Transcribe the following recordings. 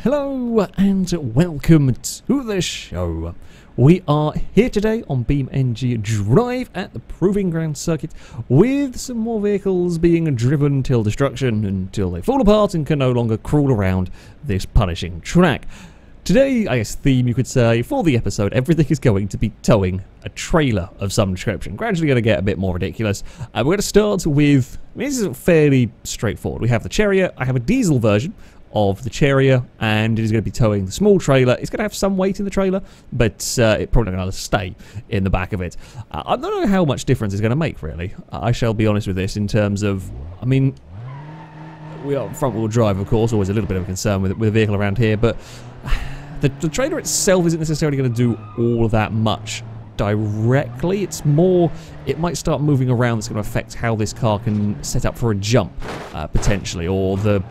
Hello and welcome to the show. We are here today on BeamNG Drive at the Proving Ground circuit with some more vehicles being driven till destruction until they fall apart and can no longer crawl around this punishing track. Today, I guess theme you could say, for the episode, everything is going to be towing a trailer of some description. Gradually going to get a bit more ridiculous. We're going to start with, this is fairly straightforward. We have the Chariot, I have a diesel version of the Chariot, and it is going to be towing the small trailer. It's going to have some weight in the trailer, but it's probably not going to stay in the back of it. I don't know how much difference it's going to make, really. I shall be honest with this in terms of, I mean, we are front-wheel drive, of course, always a little bit of a concern with a vehicle around here, but the trailer itself isn't necessarily going to do all that much directly. It's more, it might start moving around. That's going to affect how this car can set up for a jump, potentially, or the...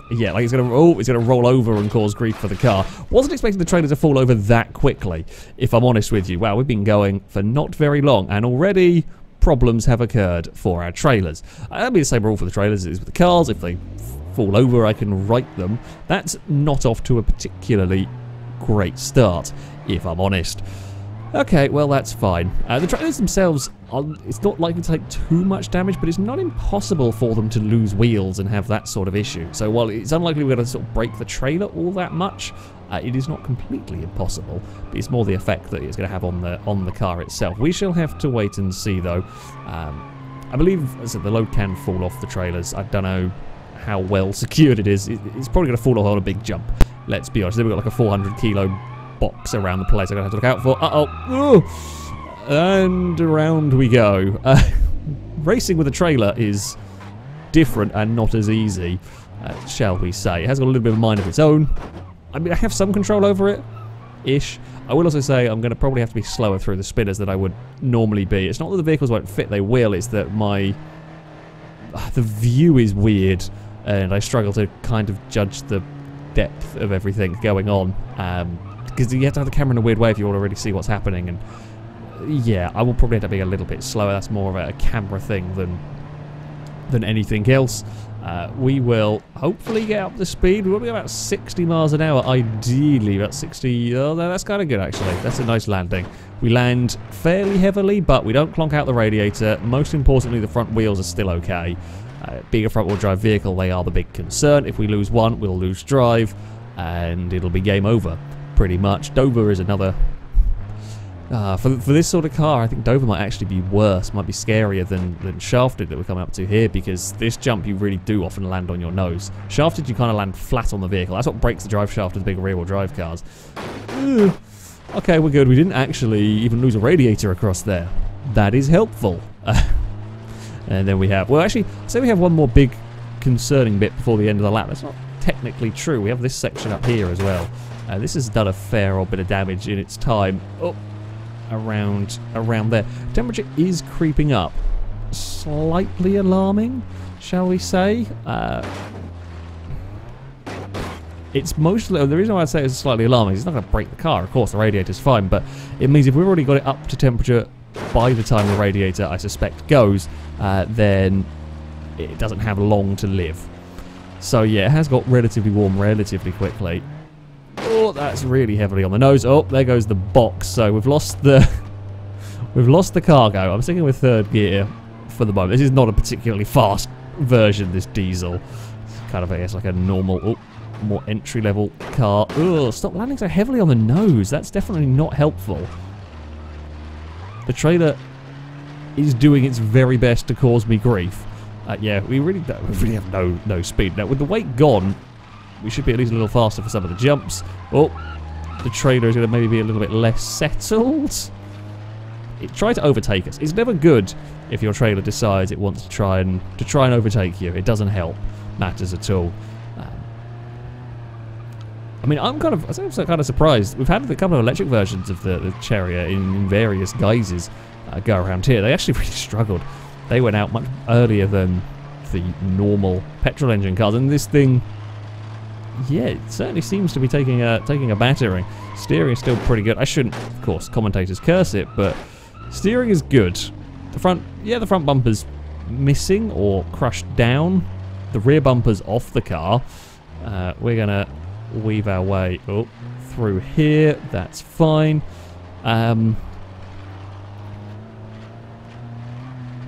Yeah, like it's gonna roll over and cause grief for the car. Wasn't expecting the trailer to fall over that quickly, if I'm honest with you. Wow, we've been going for not very long, and already problems have occurred for our trailers. That'll be the same rule for the trailers as it is with the cars. If they fall over, I can right them. That's not off to a particularly great start, if I'm honest. Okay, well, that's fine. The trailers themselves, it's not likely to take too much damage, but it's not impossible for them to lose wheels and have that sort of issue. So while it's unlikely we're going to sort of break the trailer all that much, it is not completely impossible. But it's more the effect that it's going to have on the car itself. We shall have to wait and see, though. I believe, as I said, the load can fall off the trailers. I don't know how well secured it is. It's probably going to fall off on a big jump. Let's be honest. We've got like a 400 kilo box around the place I'm going to have to look out for. Uh-oh. And around we go. Racing with a trailer is different and not as easy, shall we say. It has got a little bit of a mind of its own. I mean, I have some control over it, ish. I will also say I'm going to probably have to be slower through the spinners than I would normally be. It's not that the vehicles won't fit, they will. It's that the view is weird, and I struggle to kind of judge the depth of everything going on. Because you have to have the camera in a weird way if you want to really see what's happening, and yeah, I will probably end up being a little bit slower. That's more of a camera thing than anything else. We will hopefully get up to speed. We'll be about 60 miles an hour, ideally about 60. Oh, no, that's kind of good actually. That's a nice landing. We land fairly heavily, but we don't clonk out the radiator. Most importantly, the front wheels are still okay. Being a front-wheel drive vehicle, they are the big concern. If we lose one, we'll lose drive, and it'll be game over. Pretty much. Dover is another... for this sort of car, I think Dover might actually be worse, might be scarier than Shafted that we're coming up to here, because this jump you really do often land on your nose. Shafted, you kind of land flat on the vehicle. That's what breaks the drive shaft of the big rear-wheel drive cars. Okay, we're good. We didn't actually even lose a radiator across there. That is helpful. And then we have... Well, actually, say we have one more big concerning bit before the end of the lap. That's not technically true. We have this section up here as well. This has done a fair old bit of damage in its time. Oh, around there. Temperature is creeping up. Slightly alarming, shall we say. It's mostly... The reason why I say it's slightly alarming is it's not going to break the car. Of course, the radiator's fine, but it means if we've already got it up to temperature by the time the radiator, I suspect, goes, then it doesn't have long to live. So yeah, it has got relatively warm relatively quickly. Oh, that's really heavily on the nose. Oh, there goes the box. So we've lost the cargo. I'm sticking with third gear for the moment. This is not a particularly fast version, this diesel. It's kind of, I guess, like a normal, more entry-level car. Oh, stop landing so heavily on the nose. That's definitely not helpful. The trailer is doing its very best to cause me grief. Yeah, we really have no speed. Now, with the weight gone, we should be at least a little faster for some of the jumps. Oh, the trailer is going to maybe be a little bit less settled. It tried to overtake us. It's never good if your trailer decides it wants to try and overtake you. It doesn't help matters at all. I mean, I'm kind of surprised. We've had a couple of electric versions of the Chariot in various guises go around here. They actually really struggled. They went out much earlier than the normal petrol engine cars, and this thing, yeah, it certainly seems to be taking a battering. Steering is still pretty good. I shouldn't, of course, commentators curse it, but steering is good. The front bumper's missing or crushed down. the rear bumpers off the car. We're going to weave our way up through here. That's fine.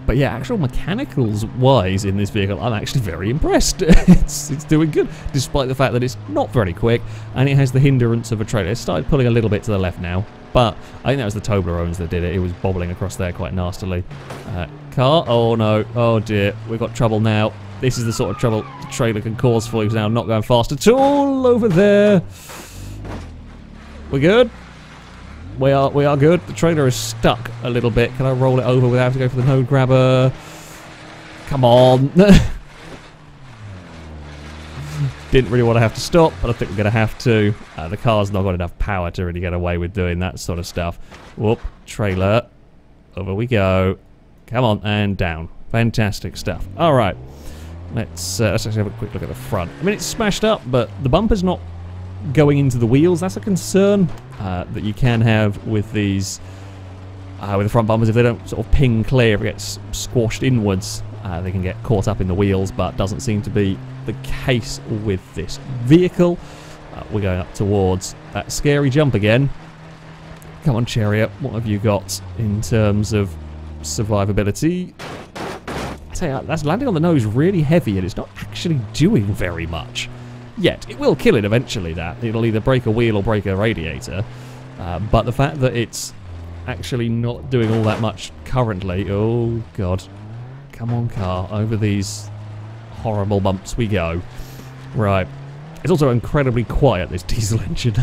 But yeah, actual mechanicals wise in this vehicle, I'm actually very impressed. It's doing good, despite the fact that it's not very quick, and it has the hindrance of a trailer. It started pulling a little bit to the left now, but I think that was the Toblerones that did it. It was bobbling across there quite nastily. Car, oh no, oh dear, we've got trouble now. This is the sort of trouble the trailer can cause for you now. Not going fast at all over there. We're good? We are good. The trailer is stuck a little bit. Can I roll it over without to go for the node grabber? Come on. Didn't really want to have to stop, but I think we're going to have to. The car's not got enough power to really get away with doing that sort of stuff. Whoop, trailer. Over we go. Come on, and down. Fantastic stuff. All right. Let's actually have a quick look at the front. I mean, it's smashed up, but the bumper's not going into the wheels. That's a concern that you can have with these, with the front bumpers. If they don't sort of ping clear, if it gets squashed inwards, they can get caught up in the wheels, but doesn't seem to be the case with this vehicle. We're going up towards that scary jump again. Come on, Chariot, what have you got in terms of survivability? I tell you, that's landing on the nose really heavy, and it's not actually doing very much. Yet. It will kill it eventually, that. It'll either break a wheel or break a radiator. But the fact that it's actually not doing all that much currently... Oh, God. Come on, car. Over these horrible bumps we go. Right. It's also incredibly quiet, this diesel engine.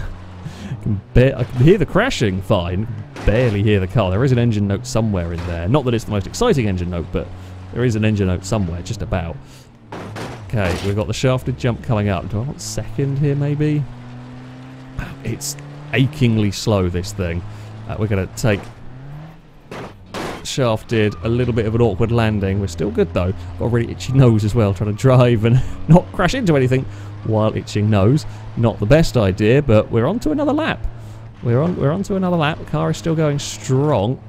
I can hear the crashing fine. Barely hear the car. There is an engine note somewhere in there. Not that it's the most exciting engine note, but there is an engine note somewhere, just about. Okay, we've got the shafted jump coming up. Do I want second here, maybe? It's achingly slow, this thing. We're going to take shafted, a little bit of an awkward landing. We're still good, though. Got a really itchy nose as well, trying to drive and not crash into anything while itching nose. Not the best idea, but we're on to another lap. We're on to another lap. The car is still going strong.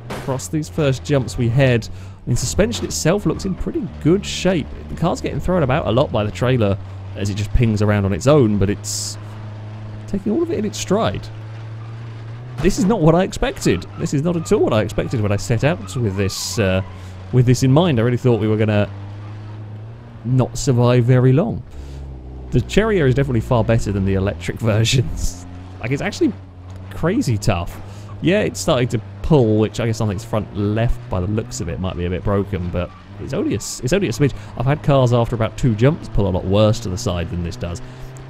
Across these first jumps we head. The suspension itself looks in pretty good shape. The car's getting thrown about a lot by the trailer as it just pings around on its own, but it's taking all of it in its stride. This is not what I expected. This is not at all what I expected when I set out with this in mind. I really thought we were going to not survive very long. The Cherrier is definitely far better than the electric versions. Like, it's actually crazy tough. Yeah, it's starting to pull, which I guess on its front left, by the looks of it, might be a bit broken, but it's only a smidge. I've had cars after about 2 jumps pull a lot worse to the side than this does.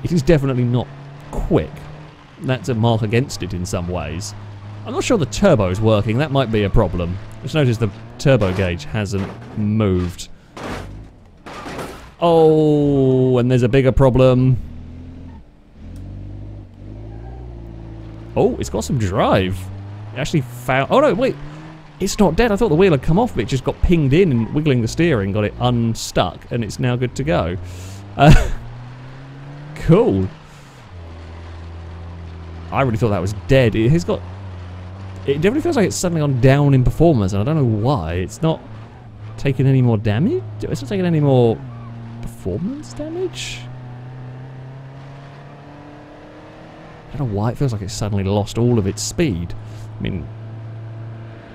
It is definitely not quick. That's a mark against it in some ways. I'm not sure the turbo's working. That might be a problem. Just notice the turbo gauge hasn't moved. Oh, and there's a bigger problem. Oh, it's got some drive. It actually found... Oh, no, wait. It's not dead. I thought the wheel had come off, but it just got pinged in and wiggling the steering, got it unstuck, and it's now good to go. Cool. I really thought that was dead. It has got... It definitely feels like it's suddenly gone down in performance, and I don't know why. It's not taking any more damage? It's not taking any more performance damage? I don't know why it feels like it's suddenly lost all of its speed. I mean,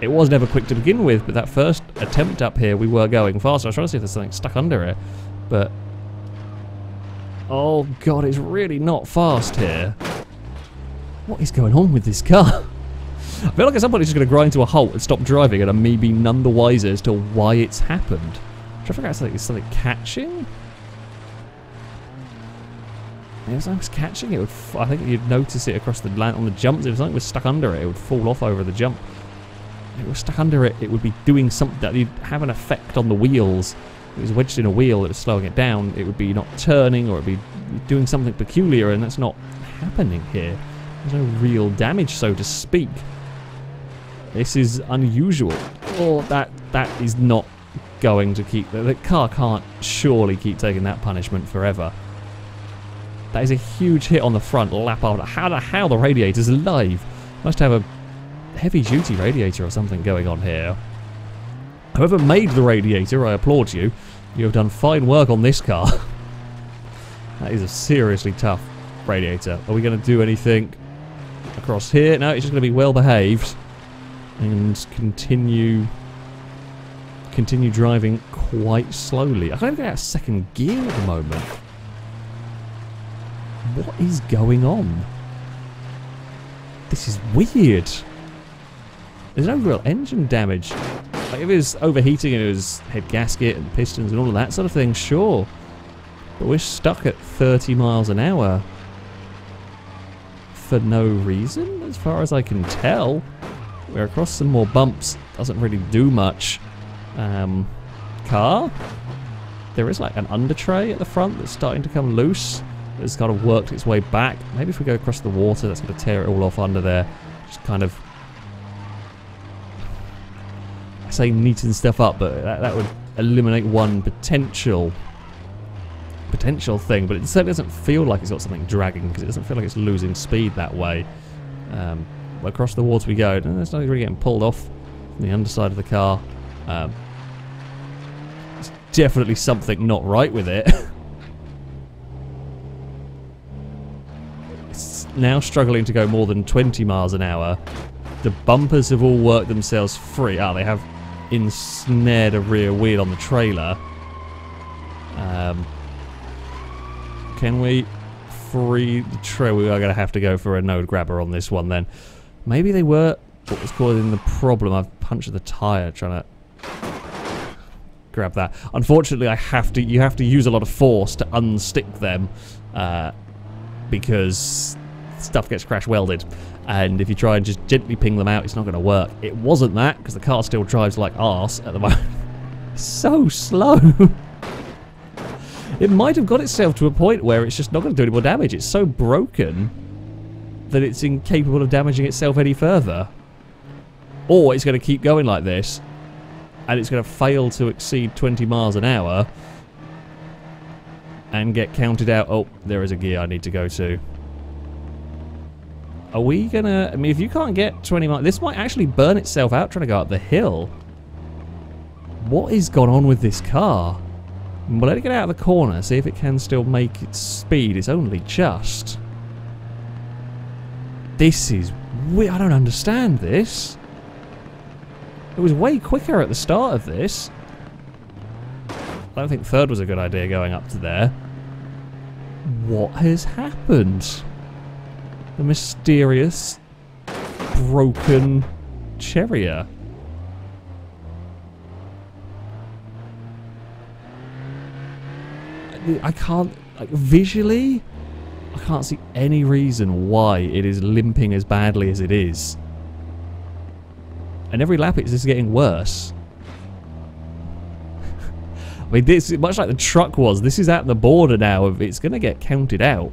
it was never quick to begin with, but that first attempt up here, we were going faster. I was trying to see if there's something stuck under it, but... Oh god, it's really not fast here. What is going on with this car? I feel like at some point it's just going to grind to a halt and stop driving, and I'm maybe none the wiser as to why it's happened. I'm trying to figure out something. Is something catching? If something was catching, it would. I think you'd notice it across the land on the jumps. If something was stuck under it, it would fall off over the jump. If it was stuck under it, it would be doing something that would have an effect on the wheels. If it was wedged in a wheel that was slowing it down, it would be not turning, or it would be doing something peculiar, and that's not happening here. There's no real damage, so to speak. This is unusual. Oh, that is not going to keep... The car can't surely keep taking that punishment forever. That is a huge hit on the front lap after. How the radiator's alive? Must have a heavy-duty radiator or something going on here. Whoever made the radiator, I applaud you. You have done fine work on this car. That is a seriously tough radiator. Are we going to do anything across here? No, it's just going to be well behaved and continue driving quite slowly. I can't even get out of second gear at the moment. What is going on? This is weird. There's no real engine damage. Like if it was overheating and it was head gasket and pistons and all of that sort of thing, sure. But we're stuck at 30 miles an hour for no reason, as far as I can tell. We're across some more bumps. Doesn't really do much. Car. There is like an under tray at the front that's starting to come loose. It's kind of worked its way back. Maybe if we go across the water, that's going to tear it all off under there. Just kind of, I say neaten stuff up, but that would eliminate one potential thing. But it certainly doesn't feel like it's got something dragging, because it doesn't feel like it's losing speed that way. Across the water we go. And it's not really getting pulled off from the underside of the car. There's definitely something not right with it. It's now struggling to go more than 20 miles an hour. The bumpers have all worked themselves free. They have ensnared a rear wheel on the trailer. Can we free the trailer? We are going to have to go for a node grabber on this one then. Maybe they were what was causing the problem. I've punched the tyre trying to grab that. Unfortunately, you have to use a lot of force to unstick them because stuff gets crash welded. And if you try and just gently ping them out, it's not going to work. It wasn't that, because the car still drives like arse at the moment. So slow. It might have got itself to a point where it's just not going to do any more damage. It's so broken that it's incapable of damaging itself any further. Or it's going to keep going like this, and it's going to fail to exceed 20 miles an hour and get counted out. Oh, there is a gear I need to go to. Are we going to... I mean, if you can't get 20 miles... This might actually burn itself out trying to go up the hill. What is going on with this car? We'll let it get out of the corner, see if it can still make its speed. It's only just. This is weird. I don't understand this. It was way quicker at the start of this. I don't think third was a good idea going up to there. What has happened? The mysterious broken Chariot. I can't, like, visually, I can't see any reason why it is limping as badly as it is. And every lap it's just getting worse. I mean, this, much like the truck was, this is at the border now of it's going to get counted out.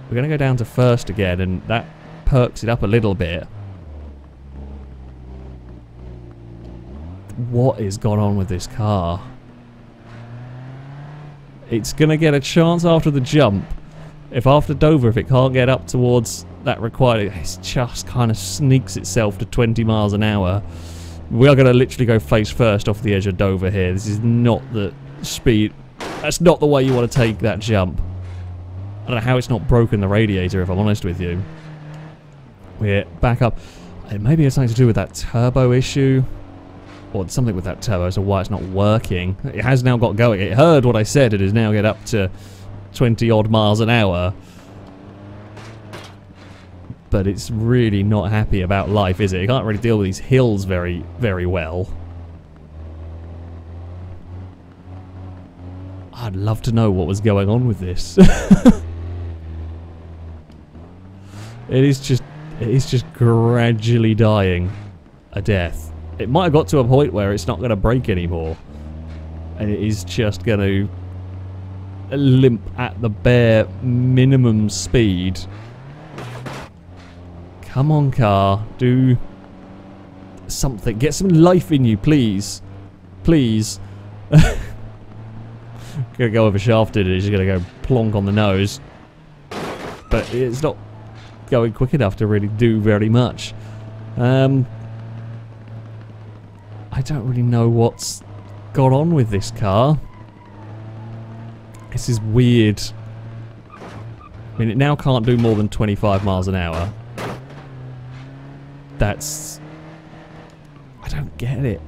We're going to go down to first again, and that perks it up a little bit. What is going on with this car? It's going to get a chance after the jump. If after Dover, if it can't get up towards that required, it just kind of sneaks itself to 20 miles an hour. We are going to literally go face first off the edge of Dover here. This is not the speed. That's not the way you want to take that jump. I don't know how it's not broken the radiator, if I'm honest with you. We're back up. Maybe it's something to do with that turbo issue. Or something with that turbo, so why it's not working. It has now got going. It heard what I said. It is now get up to 20 odd miles an hour. But it's really not happy about life, is it? It can't really deal with these hills very, very well. I'd love to know what was going on with this. It is just gradually dying a death. It might have got to a point where it's not going to brake anymore. And it is just going to limp at the bare minimum speed. Come on, car. Do something. Get some life in you, please. Please. Gonna go over shafted. It's just going to go plonk on the nose. But it's not going quick enough to really do very much. I don't really know what's gone on with this car? This is weird. I mean, it now can't do more than 25 miles an hour. That's... I don't get it.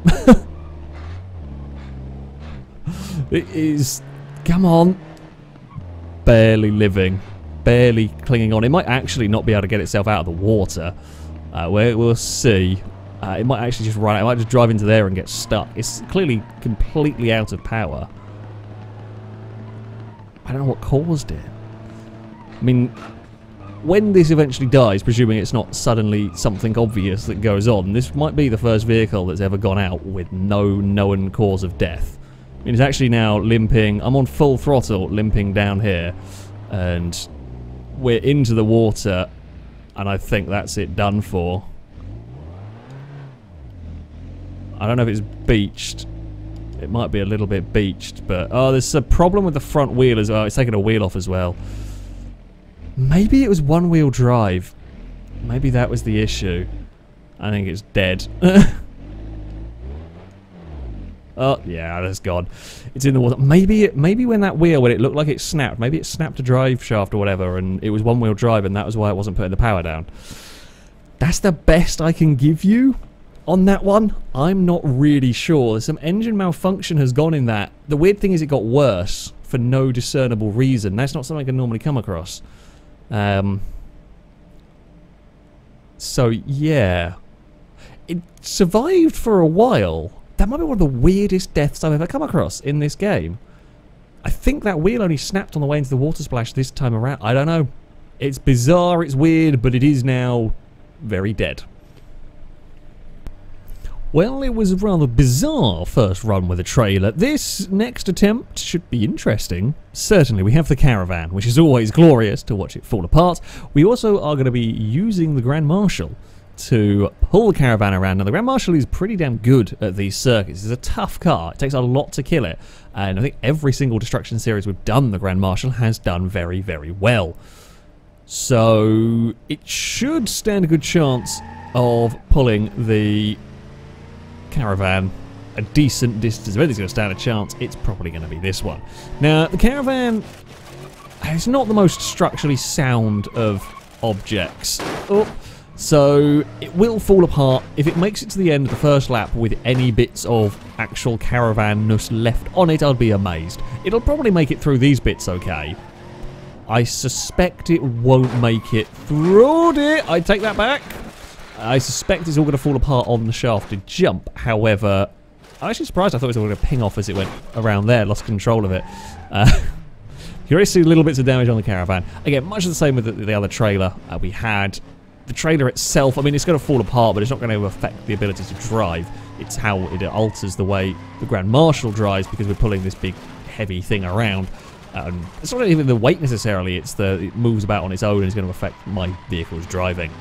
It is... Come on. Barely living. Barely clinging on. It might actually not be able to get itself out of the water. We'll see. It might actually just run out. It might just drive into there and get stuck. It's clearly completely out of power. I don't know what caused it. I mean, when this eventually dies, presuming it's not suddenly something obvious that goes on, this might be the first vehicle that's ever gone out with no known cause of death. I mean, it's actually now limping. I'm on full throttle, limping down here, and we're into the water, and I think that's it done for. I don't know if it's beached. It might be a little bit beached, but... Oh, there's a problem with the front wheel as well. It's taking a wheel off as well. Maybe it was one-wheel drive. Maybe that was the issue. I think it's dead. Oh, yeah, that's gone. It's in the water. Maybe when that wheel, when it looked like it snapped, maybe it snapped a drive shaft or whatever, and it was one-wheel drive, and that was why it wasn't putting the power down. That's the best I can give you on that one. I'm not really sure. Some engine malfunction has gone in that. The weird thing is it got worse for no discernible reason. That's not something I can normally come across. So, yeah. It survived for a while. That might be one of the weirdest deaths I've ever come across in this game. I think that wheel only snapped on the way into the water splash this time around. I don't know. It's bizarre, it's weird, but it is now very dead. Well, it was a rather bizarre first run with a trailer. This next attempt should be interesting. Certainly, we have the caravan, which is always glorious to watch it fall apart. We also are going to be using the Grand Marshal to pull the caravan around. Now, the Grand Marshal is pretty damn good at these circuits. It's a tough car. It takes a lot to kill it. And I think every single Destruction series we've done, the Grand Marshal has done very, very well. So, it should stand a good chance of pulling the caravan a decent distance. If anything's going to stand a chance, it's probably going to be this one. Now, the caravan is not the most structurally sound of objects. Oh, so it will fall apart if it makes it to the end of the first lap with any bits of actual caravan-ness left on it. I'd be amazed. It'll probably make it through these bits okay. I suspect it won't make it through it. I take that back. I suspect it's all going to fall apart on the shafted jump. However, I'm actually surprised. I thought it was all going to ping off as it went around there. Lost control of it. You already see little bits of damage on the caravan. Again, much the same with the other trailer we had. The trailer itself, I mean, it's going to fall apart, but it's not going to affect the ability to drive. It's how it alters the way the Grand Marshal drives, because we're pulling this big, heavy thing around. It's not even the weight necessarily. It's it moves about on its own and is going to affect my vehicle's driving.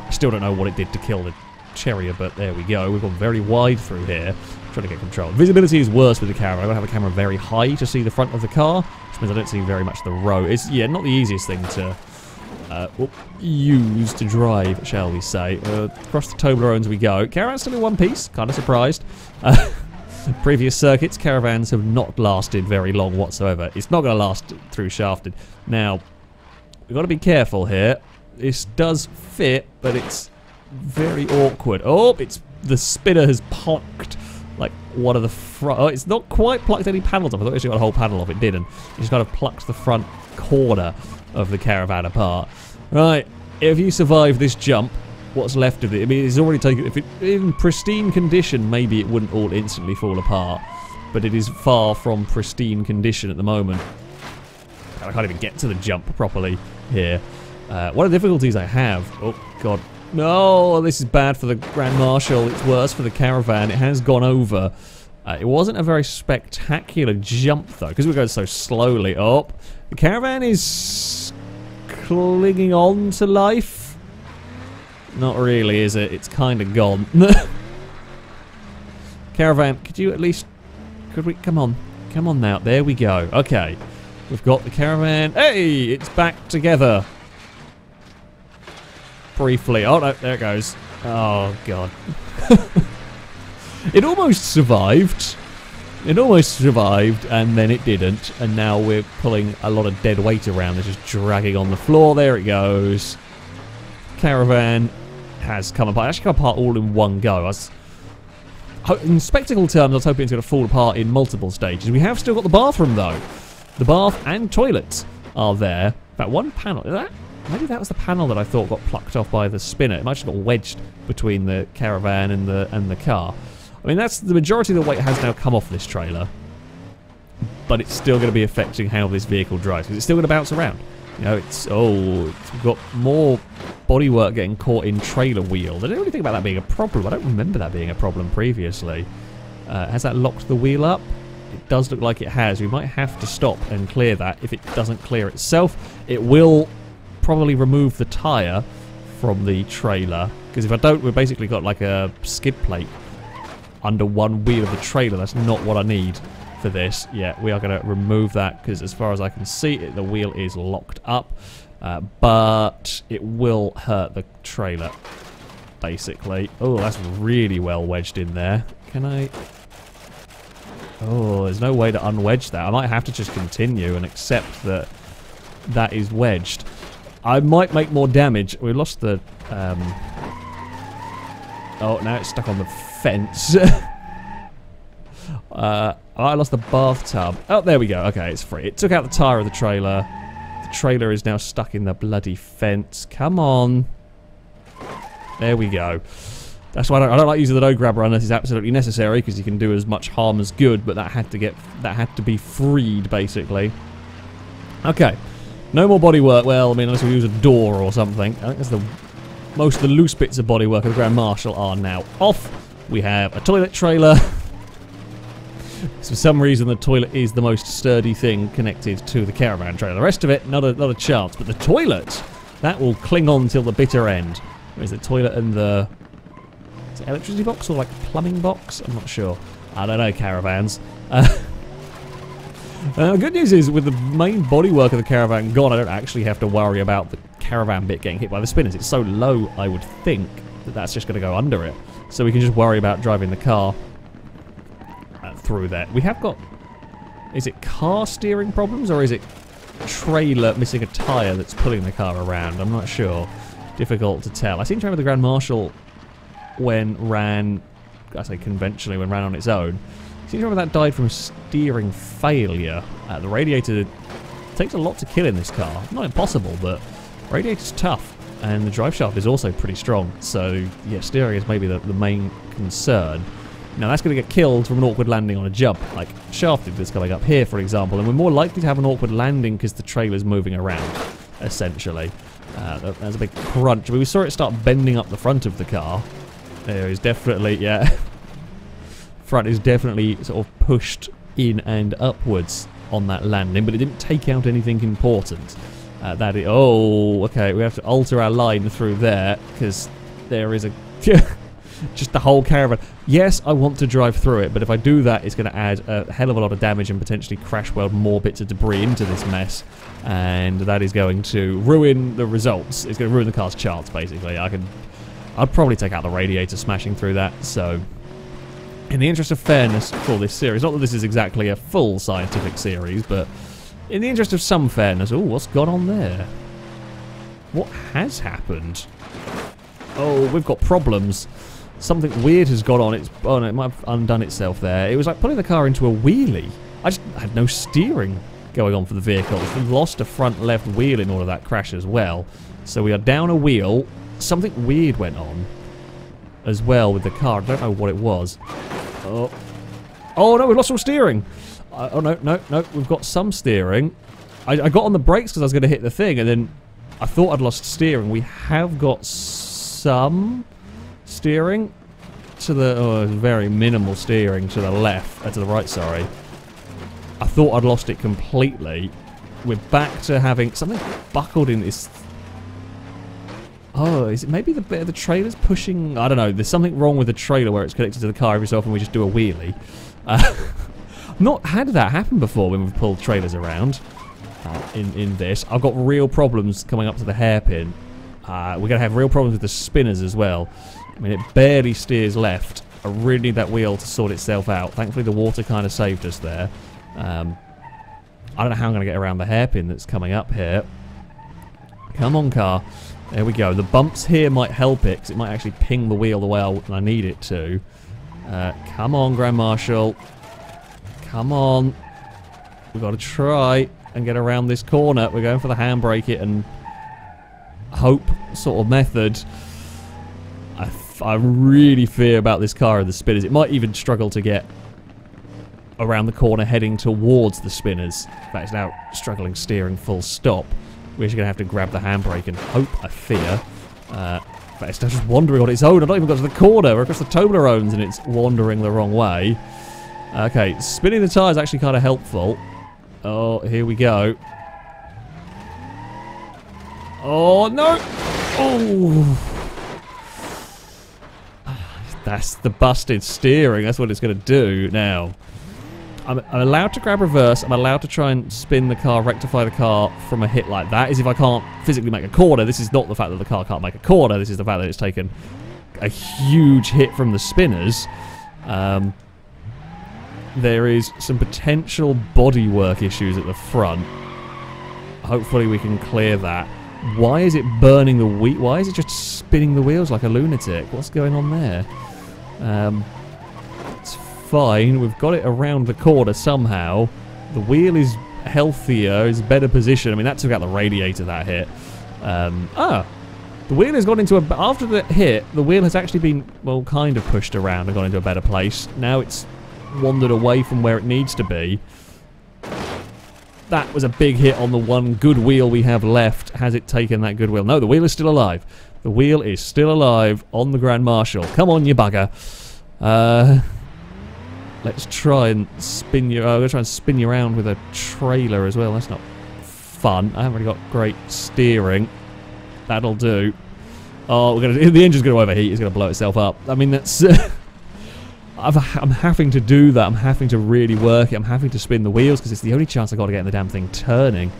I still don't know what it did to kill the Chariot, but there we go. We've gone very wide through here, trying to get control. Visibility is worse with the camera. I've got to have a camera very high to see the front of the car, which means I don't see very much of the road. It's, yeah, not the easiest thing to use to drive, shall we say. Across the Toblerones we go. Caravan's still in one piece, kind of surprised. Previous circuits, caravans have not lasted very long whatsoever. It's not going to last through shafted. Now, we've got to be careful here. This does fit, but it's very awkward. Oh, the spinner has plucked like one of the front. Oh, it's not quite plucked any panels off. I thought it actually got a whole panel off. It didn't. It just kind of plucked the front corner of the caravan apart. Right, if you survive this jump, what's left of it? I mean, it's already taken. If it in pristine condition, maybe it wouldn't all instantly fall apart, but it is far from pristine condition at the moment. I can't even get to the jump properly here. One of the difficulties I have... Oh, God. No, this is bad for the Grand Marshal. It's worse for the caravan. It has gone over. It wasn't a very spectacular jump, though, because we're going so slowly. Oh, the caravan is clinging on to life. Not really, is it? It's kind of gone. Caravan, could you at least... Could we... Come on. Come on now. There we go. Okay. We've got the caravan. Hey! It's back together. Briefly. Oh, no. There it goes. Oh, God. It almost survived. It almost survived, and then it didn't, and now we're pulling a lot of dead weight around. It's just dragging on the floor. There it goes. Caravan has come apart. It actually come apart all in one go. In spectacle terms, I was hoping it's going to fall apart in multiple stages. We have still got the bathroom, though. The bath and toilets are there. That one panel, maybe that was the panel that I thought got plucked off by the spinner. It might have got wedged between the caravan and the car. I mean, that's the majority of the weight has now come off this trailer, but it's still going to be affecting how this vehicle drives, because it's still going to bounce around. You know, it's got more bodywork getting caught in trailer wheels. I don't really think about that being a problem. I don't remember that being a problem previously. Has that locked the wheel up? It does look like it has. We might have to stop and clear that. If it doesn't clear itself, it will probably remove the tyre from the trailer, because if I don't, we've basically got like a skid plate under one wheel of the trailer. That's not what I need for this. Yeah, we are going to remove that, because as far as I can see, the wheel is locked up, but it will hurt the trailer, basically. Oh, that's really well wedged in there. Can I... Oh, there's no way to unwedge that. I might have to just continue and accept that that is wedged. I might make more damage. We lost the... Oh, now it's stuck on the fence. I lost the bathtub. Oh, there we go. Okay, it's free. It took out the tyre of the trailer. The trailer is now stuck in the bloody fence. Come on. There we go. That's why I don't like using the node grabber unless it's absolutely necessary, because you can do as much harm as good, but that had to be freed, basically. Okay. No more bodywork. Well, I mean, unless we use a door or something. I think that's most of the loose bits of bodywork of the Grand Marshal are now off. We have a toilet trailer. So for some reason, the toilet is the most sturdy thing connected to the caravan trailer. The rest of it, not a chance. But the toilet, that will cling on till the bitter end. Whereas the toilet and the... Is it electricity box or like plumbing box? I'm not sure. I don't know, caravans. Good news is, with the main bodywork of the caravan gone, I don't actually have to worry about the caravan bit getting hit by the spinners. It's so low, I would think, that that's just going to go under it. So we can just worry about driving the car through there. We have got... Is it car steering problems, or is it trailer missing a tyre that's pulling the car around? I'm not sure. Difficult to tell. I seem to remember the Grand Marshal, when ran... I say conventionally, when ran on its own, I seem to remember that died from steering failure. The radiator takes a lot to kill in this car. Not impossible, but radiator's tough, and the drive shaft is also pretty strong. So yeah, steering is maybe the main concern. Now that's going to get killed from an awkward landing on a jump, like Shafted that's coming up here, for example, and we're more likely to have an awkward landing because the trailer's moving around, essentially. There's a big crunch. I mean, we saw it start bending up the front of the car. There is definitely, yeah, front is definitely sort of pushed in and upwards on that landing, but it didn't take out anything important. Oh, okay, we have to alter our line through there, because there is a... just the whole caravan. Yes, I want to drive through it, but if I do that, it's going to add a hell of a lot of damage and potentially crash weld more bits of debris into this mess, and that is going to ruin the results. It's going to ruin the car's chance, basically. I'd probably take out the radiator smashing through that, so... In the interest of fairness for this series, not that this is exactly a full scientific series, but in the interest of some fairness... Oh, what's gone on there? What has happened? Oh, we've got problems. Something weird has gone on. Oh no, it might have undone itself there. It was like putting the car into a wheelie. I just had no steering going on for the vehicle. We lost a front left wheel in all of that crash as well. So we are down a wheel. Something weird went on as well with the car. I don't know what it was. Oh no, we lost all steering. Oh no, we've got some steering. I got on the brakes because I was going to hit the thing, and then I thought I'd lost steering. We have got some steering to the... very minimal steering to the left, to the right, sorry. I thought I'd lost it completely. We're back to having something buckled in this... Oh, is it maybe the bit of the trailer's pushing... I don't know, there's something wrong with the trailer where it's connected to the car every so often we just do a wheelie. Not had that happen before when we've pulled trailers around in this. I've got real problems coming up to the hairpin. We're going to have real problems with the spinners as well. I mean, it barely steers left. I really need that wheel to sort itself out. Thankfully, the water kind of saved us there. I don't know how I'm going to get around the hairpin that's coming up here. Come on, car. There we go. The bumps here might help it, because it might actually ping the wheel the way I need it to. Come on, Grand Marshal. Come on. We've got to try and get around this corner. We're going for the handbrake it and hope sort of method. I really fear about this car and the spinners. It might even struggle to get around the corner heading towards the spinners. In fact, it's now struggling steering full stop. We're just going to have to grab the handbrake and hope, I fear. But it's just wandering on its own. I've not even got to the corner. We're across the Toblerones and it's wandering the wrong way. Okay, spinning the tyre is actually kind of helpful. Oh, here we go. Oh, no! Oh! That's the busted steering. That's what it's going to do now. I'm allowed to grab reverse. I'm allowed to try and spin the car, rectify the car from a hit like that. Is if I can't physically make a corner. This is not the fact that the car can't make a corner. This is the fact that it's taken a huge hit from the spinners. There is some potential bodywork issues at the front. Hopefully we can clear that. Why is it burning the wheel? Why is it just spinning the wheels like a lunatic? What's going on there? It's fine. We've got it around the corner somehow. The wheel is healthier, is better position. I mean, that took out the radiator, that hit. The wheel has gone into a... After the hit, the wheel has actually been, well, kind of pushed around and gone into a better place. Now it's wandered away from where it needs to be. That was a big hit on the one good wheel we have left. Has it taken that good wheel? No, the wheel is still alive. The wheel is still alive on the Grand Marshal. Come on, you bugger. Let's try and spin you... I'm going to try and spin you around with a trailer as well. That's not fun. I haven't really got great steering. That'll do. Oh, the engine's going to overheat. It's going to blow itself up. I mean, that's... I'm having to do that. I'm having to really work it. I'm having to spin the wheels because it's the only chance I've got to get the damn thing turning.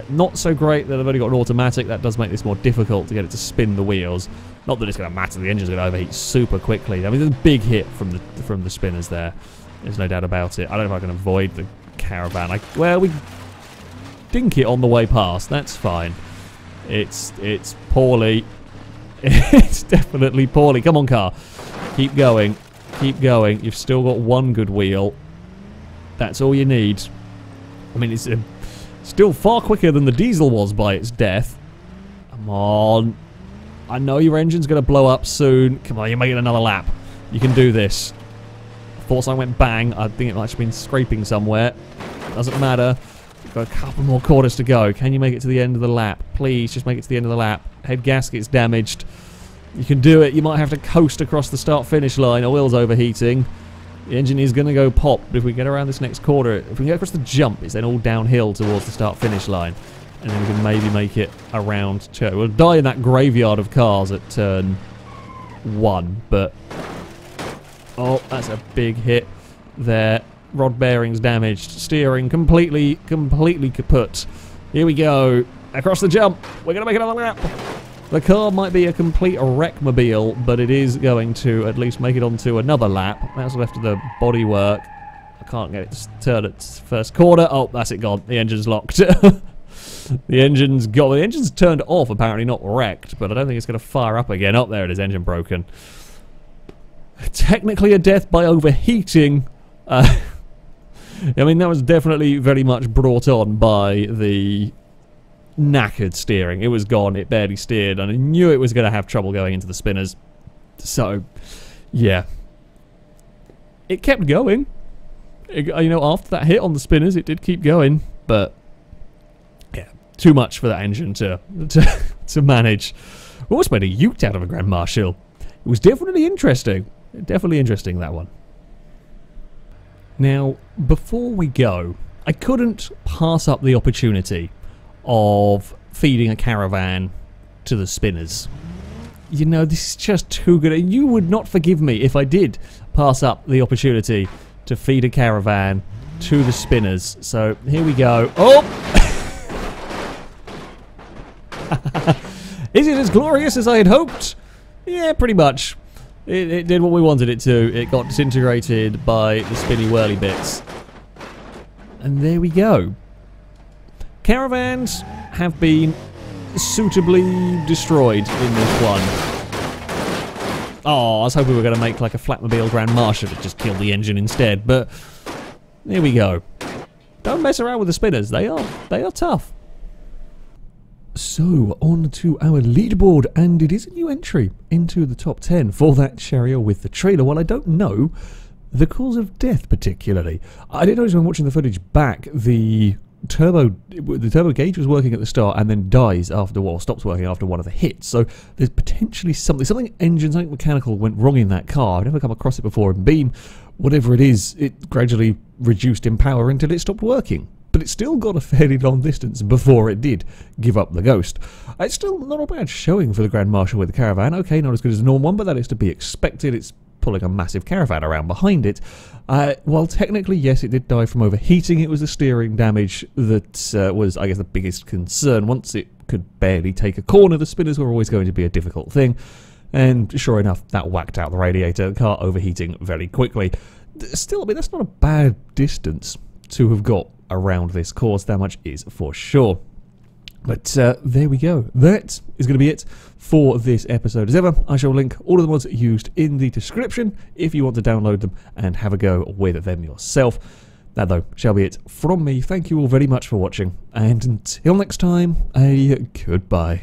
Not so great that I've only got an automatic. That does make this more difficult to get it to spin the wheels. Not that it's going to matter. The engine's going to overheat super quickly. I mean, there's a big hit from the spinners there. There's no doubt about it. I don't know if I can avoid the caravan. Well, we dink it on the way past. That's fine. It's poorly. It's definitely poorly. Come on, car. Keep going. Keep going. You've still got one good wheel. That's all you need. I mean, it's still far quicker than the diesel was by its death. Come on. I know your engine's going to blow up soon. Come on, you're making another lap. You can do this. I thought something went bang. I think it might have been scraping somewhere. Doesn't matter. We've got a couple more quarters to go. Can you make it to the end of the lap? Please, just make it to the end of the lap. Head gasket's damaged. You can do it. You might have to coast across the start-finish line. Oil's overheating. The engine is going to go pop. But if we get around this next quarter, if we can get across the jump, it's then all downhill towards the start-finish line. And then we can maybe make it around turn. We'll die in that graveyard of cars at turn 1. But, oh, that's a big hit there. Rod bearings damaged. Steering completely kaput. Here we go. Across the jump. We're going to make another lap. The car might be a complete wreckmobile, but it is going to at least make it onto another lap. That's left of the bodywork. I can't get it to turn at first corner. Oh, that's it gone. The engine's locked. The engine's gone. The engine's turned off, apparently not wrecked, but I don't think it's going to fire up again. Oh, there it is. Engine broken. Technically a death by overheating. I mean, that was definitely very much brought on by the knackered steering. It was gone. It barely steered, and I knew it was going to have trouble going into the spinners. So, yeah. It kept going. You know, after that hit on the spinners, it did keep going, but yeah, too much for that engine to manage. We almost made a ute out of a Grand Marshal. It was definitely interesting. Definitely interesting, that one. Now, before we go, I couldn't pass up the opportunity of feeding a caravan to the spinners. You know, this is just too good. You would not forgive me if I did pass up the opportunity to feed a caravan to the spinners. So, here we go. Oh! Is it as glorious as I had hoped? Yeah, pretty much. It did what we wanted it to. It got disintegrated by the spinny whirly bits. And there we go. Caravans have been suitably destroyed in this one. Oh, I was hoping we were going to make like a Flatmobile Grand Marshal that just killed the engine instead, but there we go. Don't mess around with the spinners. They are tough. So, on to our leaderboard, and it is a new entry into the top 10 for that chariot with the trailer. Well, I don't know the cause of death particularly. I didn't notice when watching the footage back, the turbo gauge was working at the start and then dies after, well, stops working after one of the hits. So there's potentially something engine, something mechanical went wrong in that car. I've never come across it before in Beam. Whatever it is, it gradually reduced in power until it stopped working. But it still got a fairly long distance before it did give up the ghost. It's still not a bad showing for the Grand Marshal with the Caravan. Okay, not as good as the normal one, but that is to be expected. It's pulling a massive Caravan around behind it. While technically, yes, it did die from overheating, it was the steering damage that was, I guess, the biggest concern. Once it could barely take a corner, the spinners were always going to be a difficult thing. And sure enough, that whacked out the radiator, the car overheating very quickly. Still, I mean, that's not a bad distance to have got around this course, that much is for sure. But there we go. That is going to be it for this episode. As ever, I shall link all of the mods used in the description if you want to download them and have a go with them yourself. That, though, shall be it from me. Thank you all very much for watching, and until next time, a goodbye.